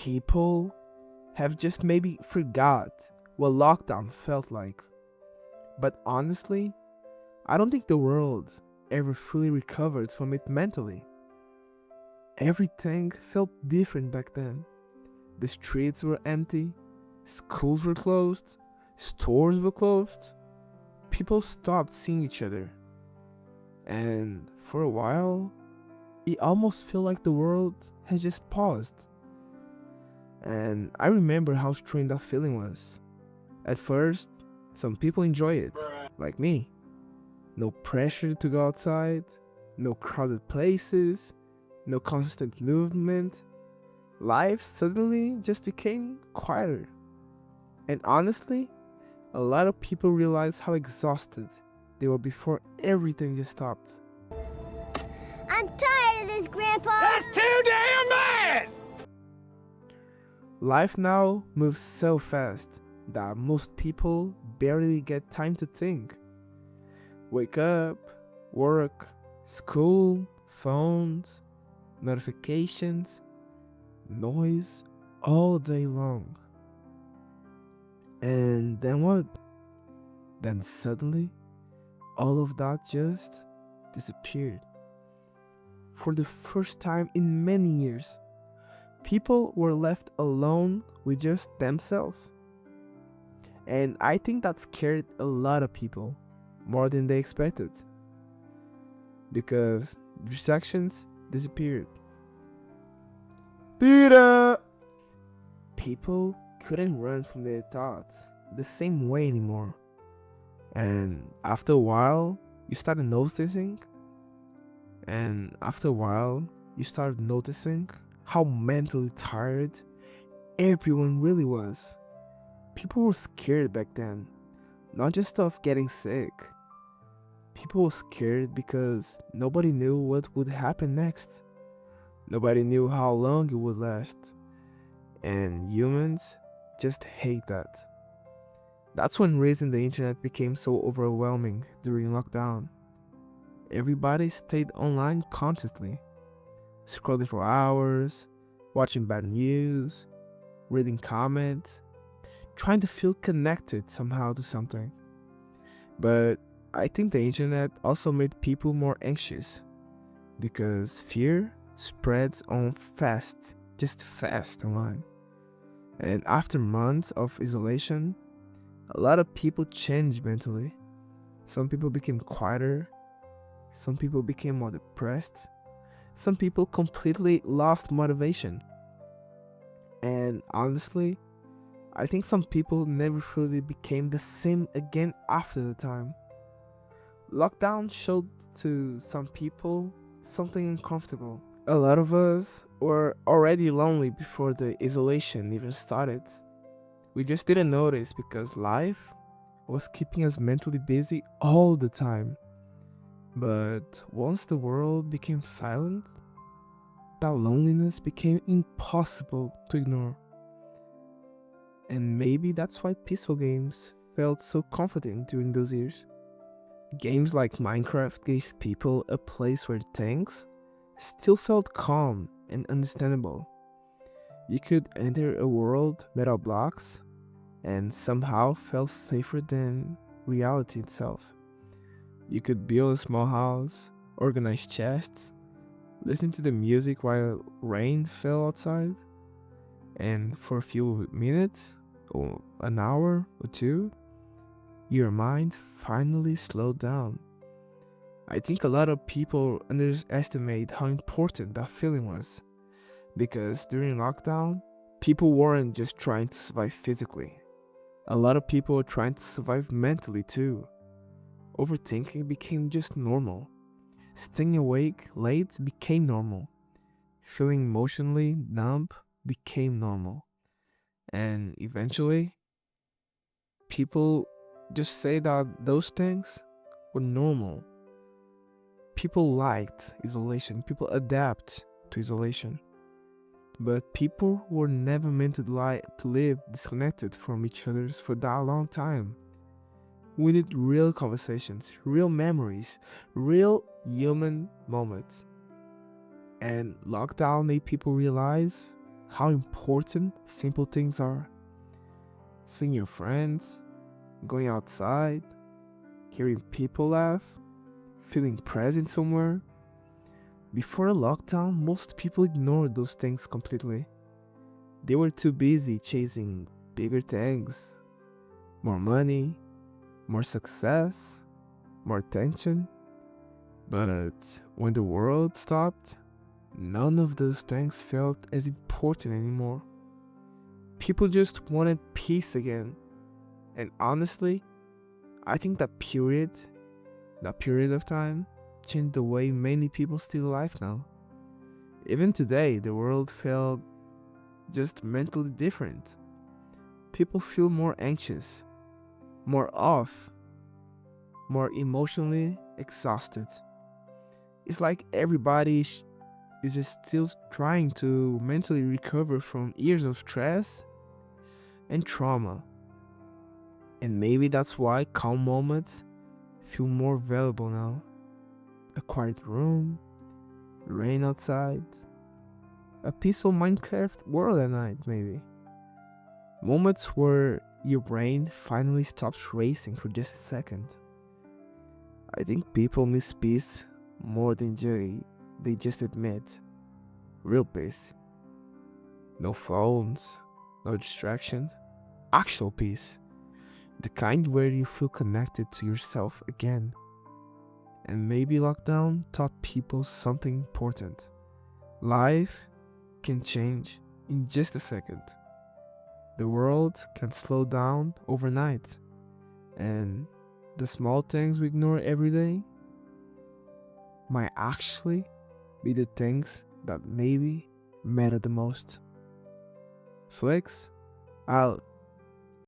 People have just maybe forgot what lockdown felt like. But honestly, I don't think the world ever fully recovered from it mentally. Everything felt different back then. The streets were empty, schools were closed, stores were closed, people stopped seeing each other. And for a while, it almost felt like the world had just paused. And I remember how strange that feeling was. At first, some people enjoy it, like me. No pressure to go outside, no crowded places, no constant movement. Life suddenly just became quieter. And honestly, a lot of people realized how exhausted they were before everything just stopped. I'm tired of this, Grandpa. That's too damn bad! Life now moves so fast that most people barely get time to think. Wake up, work, school, phones, notifications, noise all day long. And then what? Then suddenly, all of that just disappeared. For the first time in many years, people were left alone with just themselves. And I think that scared a lot of people more than they expected because distractions disappeared. Tira! People couldn't run from their thoughts the same way anymore. And after a while, you started noticing, and after a while, you started noticing how mentally tired everyone really was. People were scared back then, not just of getting sick. People were scared because nobody knew what would happen next. Nobody knew how long it would last. And humans just hate that. That's one reason the internet became so overwhelming during lockdown. Everybody stayed online constantly, scrolling for hours, watching bad news, reading comments, trying to feel connected somehow to something. But I think the internet also made people more anxious because fear spreads on fast, just fast online. And after months of isolation, a lot of people changed mentally. Some people became quieter, some people became more depressed, some people completely lost motivation. And honestly, I think some people never fully became the same again after the time. Lockdown showed to some people something uncomfortable. A lot of us were already lonely before the isolation even started. We just didn't notice because life was keeping us mentally busy all the time. But once the world became silent, that loneliness became impossible to ignore. And maybe that's why peaceful games felt so comforting during those years. Games like Minecraft gave people a place where things still felt calm and understandable. You could enter a world made of blocks and somehow felt safer than reality itself. You could build a small house, organize chests, listen to the music while rain fell outside, and for a few minutes or an hour or two, your mind finally slowed down. I think a lot of people underestimate how important that feeling was because during lockdown, people weren't just trying to survive physically. A lot of people were trying to survive mentally too. Overthinking became just normal. Staying awake late became normal. Feeling emotionally numb became normal. And eventually, people just say that those things were normal. People liked isolation, people adapt to isolation. But people were never meant to live disconnected from each other for that long time. We need real conversations, real memories, real human moments. And lockdown made people realize how important simple things are. Seeing your friends, going outside, hearing people laugh, feeling present somewhere. Before the lockdown, most people ignored those things completely. They were too busy chasing bigger things, more money, more success, more attention. But when the world stopped, none of those things felt as important anymore. People just wanted peace again. And honestly, I think that period of time, changed the way many people see life now. Even today, the world felt just mentally different. People feel more anxious, more off, more emotionally exhausted. It's like everybody is just still trying to mentally recover from years of stress and trauma. And maybe that's why calm moments feel more valuable now. A quiet room, rain outside, a peaceful Minecraft world at night, maybe. Moments where your brain finally stops racing for just a second. I think people miss peace more than they just admit. Real peace. No phones, no distractions. Actual peace. The kind where you feel connected to yourself again. And maybe lockdown taught people something important. Life can change in just a second. The world can slow down overnight. And the small things we ignore every day might actually be the things that maybe matter the most. Flex out.